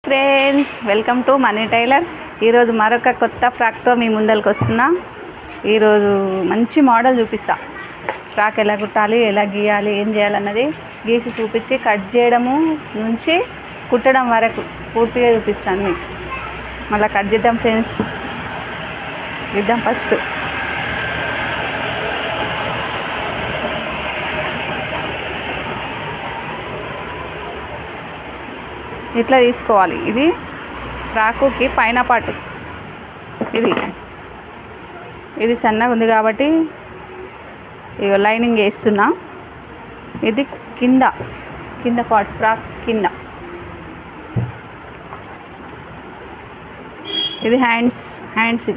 Friends, welcome to money tailor. ఈరోజు మరొక కొత్త ఫ్రాక్తో మీ ముందరికి వస్తున్నా. ఈరోజు మంచి మోడల్ చూపిస్తా. ఫ్రాక్ ఎలా కుట్టాలి, ఎలా గీయాలి, ఏం చేయాలన్నది గీసి చూపించి కట్ చేయడము నుంచి కుట్టడం వరకు పూర్తిగా చూపిస్తాను మీకు. మళ్ళీ కట్ చేద్దాం ఫ్రెండ్స్. ఇద్దాం ఫస్ట్. ఇట్లా తీసుకోవాలి. ఇది ఫ్రాకుకి పైన పాటు, ఇది సన్నగా ఉంది కాబట్టి ఇక లైనింగ్ వేస్తున్నా. ఇది కింద పార్ట్, ఫ్రాక్ కింద. ఇది హ్యాండ్స్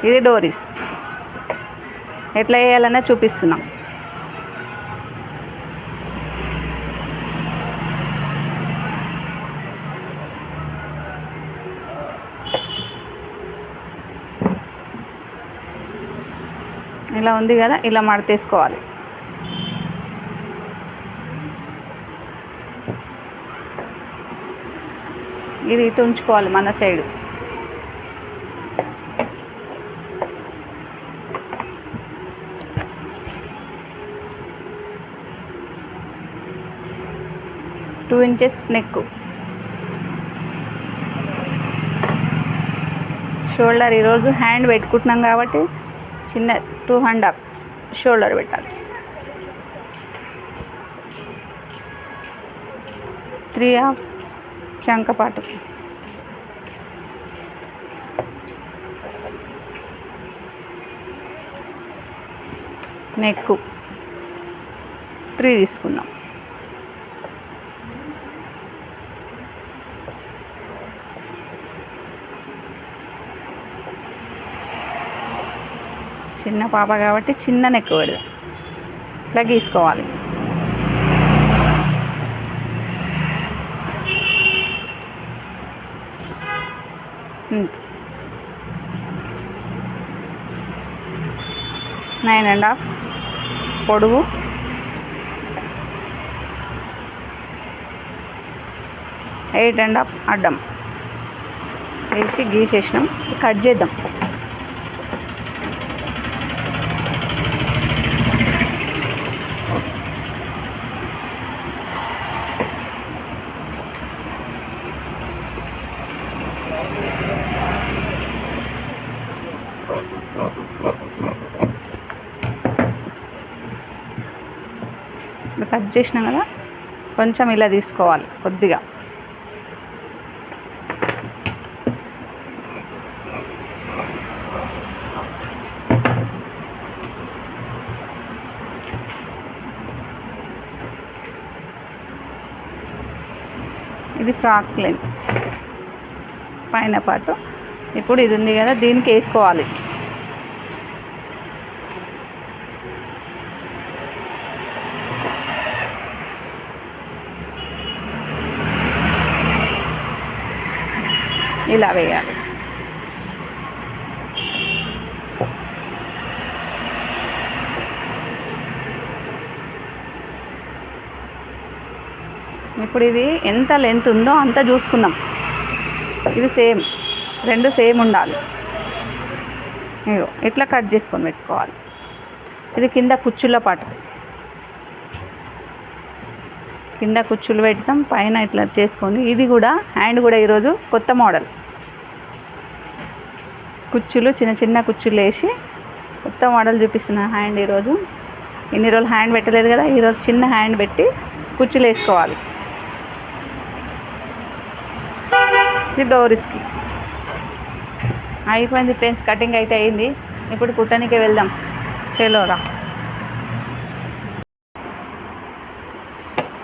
ఇది డోరీస్. ఎట్లా వేయాలన్నా చూపిస్తున్నా. ఇలా ఉంది కదా, ఇలా మడతేసుకోవాలి. ఇది ఇటు ఉంచుకోవాలి మన side. Two inches neck. Shoulder ఈరోజు హ్యాండ్ పెట్టుకుంటున్నాం కాబట్టి చిన్న 2.5 షోల్డర్ పెట్టాలి. 3.5 చంకపాటు. నెక్ 3 తీసుకుందాం. చిన్న పాప కాబట్టి చిన్న నెక్ పెడదాం. ఇట్లా గీసుకోవాలి. నైన్ అండ్ హాఫ్ పొడుగు, 8.5 అడ్డం వేసి గీసేసినాం. కట్ చేద్దాం. కట్ చేసినాం కదా, కొంచెం ఇలా తీసుకోవాలి కొద్దిగా. ఇది ఫ్రాక్ లెంత్ పైన పాటు. ఇప్పుడు ఇది ఉంది కదా, దీనికి వేసుకోవాలి. ఇలా వేయాలి. ఇప్పుడు ఇది ఎంత లెంత్ ఉందో అంత చూసుకున్నాం. ఇది సేమ్, రెండు సేమ్ ఉండాలి. ఇగో ఇట్లా కట్ చేసుకొని పెట్టుకోవాలి. ఇది కింద కుచ్చుల పాటు. కింద కుచ్చులు పెడతాం, పైన ఇట్లా చేసుకొని. ఇది కూడా హ్యాండ్ కూడా ఈరోజు కొత్త మోడల్. కుచ్చులు చిన్న కుచ్చులు వేసి కొత్త మోడల్ చూపిస్తున్నా హ్యాండ్. ఈరోజు ఇన్ని రోజులు హ్యాండ్ పెట్టలేదు కదా, ఈరోజు చిన్న హ్యాండ్ పెట్టి కుచ్చులు వేసుకోవాలి. ఇది డోరీస్కి అయిపోయింది ఫ్రెండ్స్. కటింగ్ అయితే అయింది. ఇప్పుడు కుట్టడానికి వెళ్దాం. చేలోరా.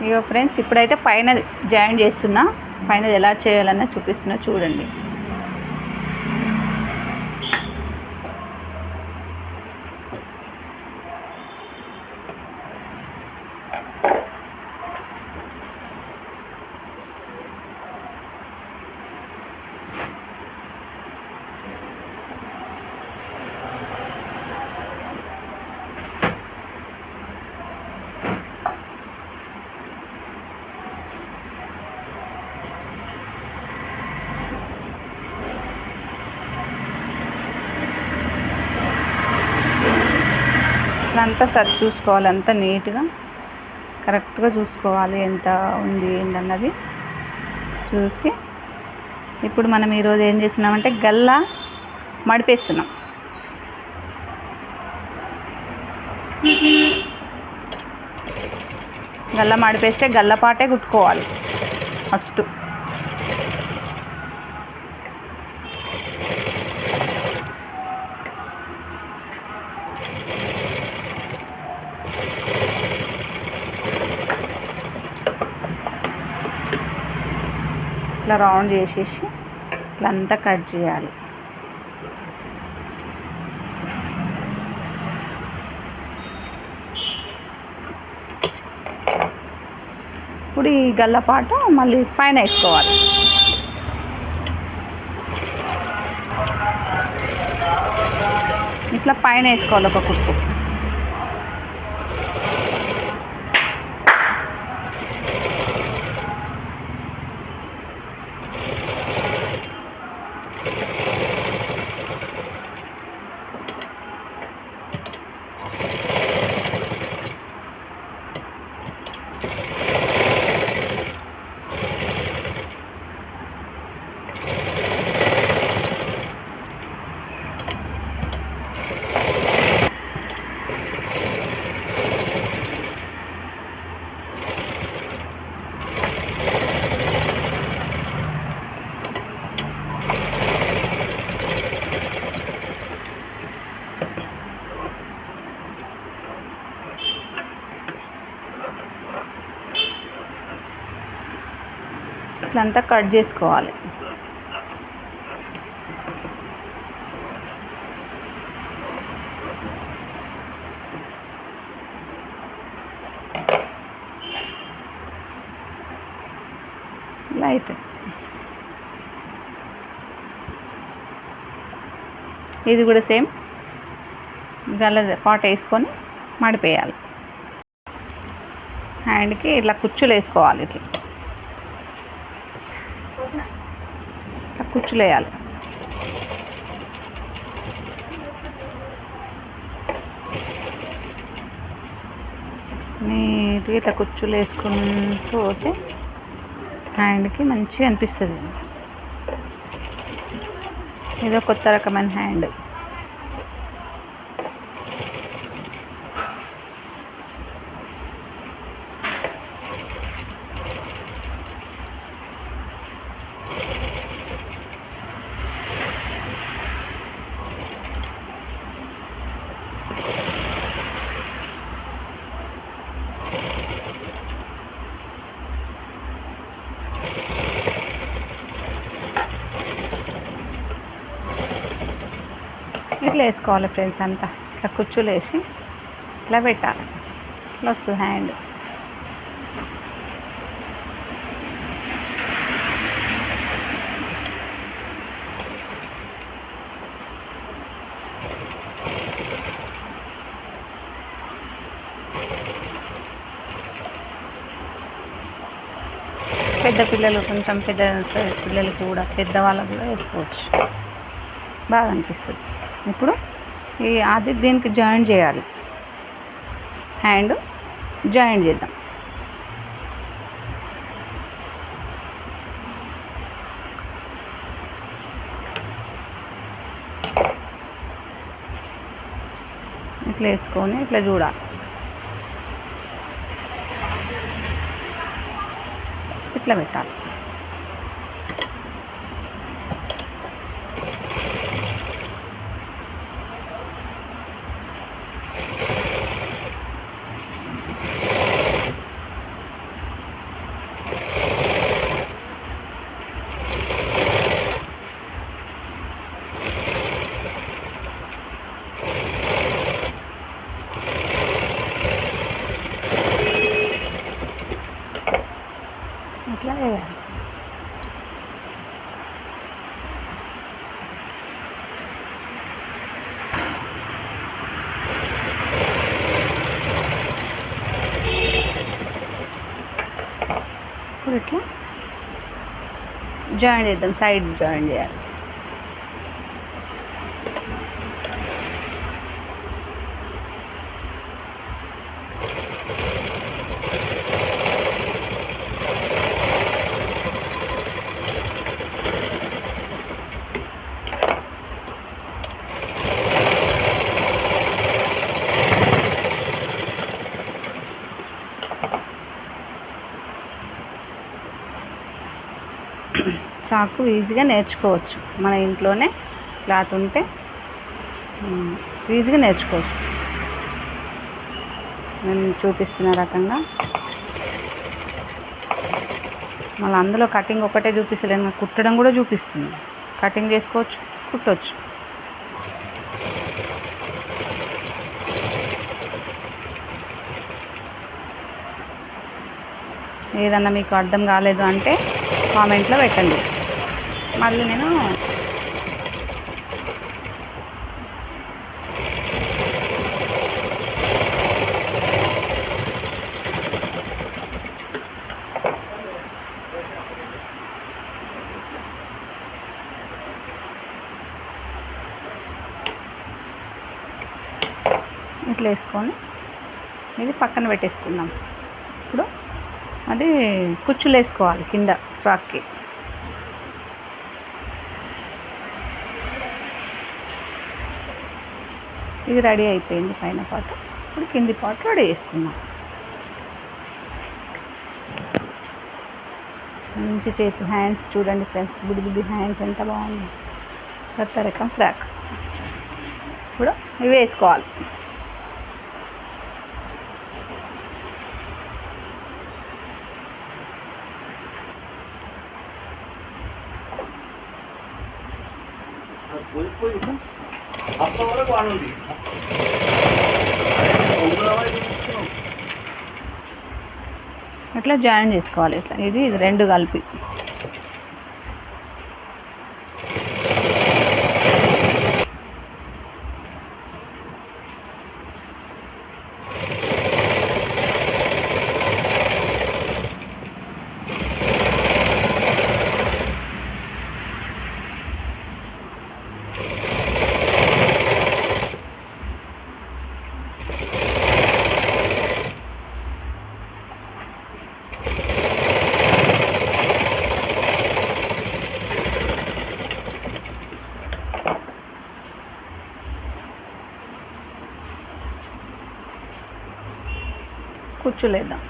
ఇగో ఫ్రెండ్స్, ఇప్పుడైతే పైన జాయిన్ చేస్తున్నా. పైన ఎలా చేయాలన్నా చూపిస్తున్నా, చూడండి. అంతా సరి చూసుకోవాలి, అంతా నీట్గా కరెక్ట్గా చూసుకోవాలి ఎంత ఉంది ఏంటన్నది చూసి. ఇప్పుడు మనం ఈరోజు ఏం చేస్తున్నామంటే గల్లా మడిపేస్తున్నాం. గల్ల మడిపేస్తే గల్లపాటే కుట్టుకోవాలి ఫస్ట్. ఇట్లా రౌండ్ చేసేసి ఇట్లా అంతా కట్ చేయాలి. ఇప్పుడు ఈ గల్లపాటు మళ్ళీ పైన వేసుకోవాలి. ఇట్లా పైన వేసుకోవాలి ఒక కుట్టు. ఇట్లంతా కట్ చేసుకోవాలి. ఇలా అయితే ఇది కూడా సేమ్ గల్ల పాట వేసుకొని మడిపేయాలి. హ్యాండ్కి ఇట్లా కుచ్చులు వేసుకోవాలి. ఇట్లా కుచ్చులు వేయాలి. నీట్గా ఇట్లా కుచ్చులు వేసుకుంటూ పోతే హ్యాండ్కి మంచిగా అనిపిస్తుంది. ఇదో కొత్త రకమైన హ్యాండ్. ఇట్లా వేసుకోవాలి ఫ్రెండ్స్. అంతా ఇట్లా కుచ్చులు వేసి ఇట్లా పెట్టాలి. ఇట్లా వస్తుంది హ్యాండ్. పెద్ద పిల్లలు కొంచెం పెద్ద పిల్లలకి కూడా పెద్దవాళ్ళకు కూడా వేసుకోవచ్చు, బాగా అనిపిస్తుంది. ఇప్పుడు అది దీనికి జాయిన్ చేయాలి. హ్యాండ్ జాయిన్ చేద్దాం. ఇట్లా వేసుకొని ఇట్లా చూడాలి. ఇట్లా పెట్టాలి. ఇట్లా వేయాలి. ఇప్పుడు ఇట్లా జాయిన్ చేద్దాం. సైడ్ జాయిన్ చేయాలి. ఫ్రాక్ ఈజీగా నేర్చుకోవచ్చు. మన ఇంట్లోనే క్లాత్ ఉంటే ఈజీగా నేర్చుకోవచ్చు. నేను చూపిస్తున్న రకంగా మళ్ళీ అందులో కటింగ్ ఒకటే చూపిస్తలేను, కుట్టడం కూడా చూపిస్తుంది. కటింగ్ చేసుకోవచ్చు, కుట్టవచ్చు. ఏదన్నా మీకు అర్థం కాలేదు అంటే కామెంట్లో పెట్టండి. మళ్ళీ నేను ఇట్లా వేసుకొని ఇది పక్కన పెట్టేసుకుందాం. ఇప్పుడు అది కుచ్చులు వేసుకోవాలి కింద ఫ్రాక్కి. ఇది రెడీ అయిపోయింది పైన పార్ట్. ఇప్పుడు కింది పార్ట్ రెడీ చేసుకుందాం. మంచి చేతి హ్యాండ్స్ చూడండి ఫ్రెండ్స్, బుడి బుడి హ్యాండ్స్ ఎంత బాగుంది. కొత్త రకం ఫ్రాక్. ఇప్పుడు ఇవి వేసుకోవాలి. ఇట్లా జాయిన్ చేసుకోవాలి. ఇట్లా ఇది రెండు కలిపి కుచ్చులేద్దాం.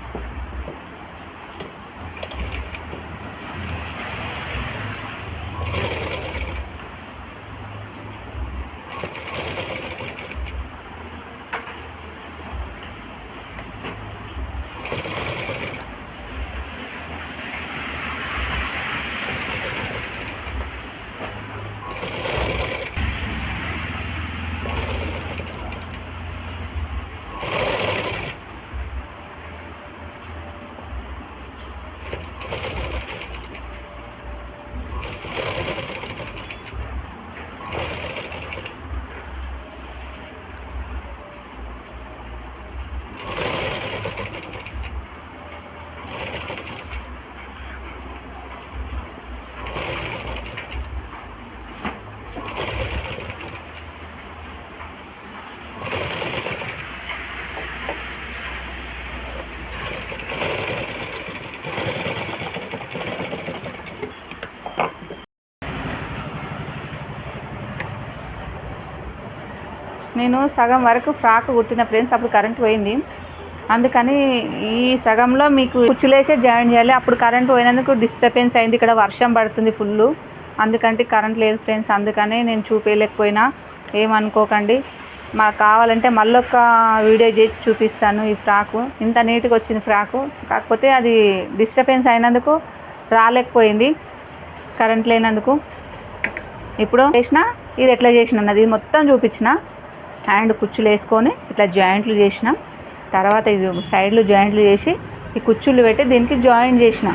నేను సగం వరకు ఫ్రాక్ కుట్టిన ఫ్రెండ్స్, అప్పుడు కరెంట్ పోయింది. అందుకని ఈ సగంలో మీకు కుచ్చులేసే జాయిన్ చేయాలి. అప్పుడు కరెంట్ పోయినందుకు డిస్టర్బెన్స్ అయింది. ఇక్కడ వర్షం పడుతుంది ఫుల్, అందుకంటే కరెంట్ లేదు ఫ్రెండ్స్. అందుకనే నేను చూపించలేకపోయినా, ఏమనుకోకండి. మాకు కావాలంటే మళ్ళొక వీడియో చేసి చూపిస్తాను. ఈ ఫ్రాకు ఇంత నీట్గా వచ్చింది ఫ్రాకు, కాకపోతే అది డిస్టర్బెన్స్ అయినందుకు రాలేకపోయింది కరెంట్ లేనందుకు. ఇప్పుడు చేసిన ఇది ఎట్లా చేసిన అన్నది మొత్తం చూపించిన. హ్యాండ్ కుచ్చులు వేసుకొని ఇట్లా జాయింట్లు చేసిన తర్వాత ఇది సైడ్లు జాయింట్లు చేసి ఈ కుచ్చులు పెట్టి దీనికి జాయిన్ చేసిన.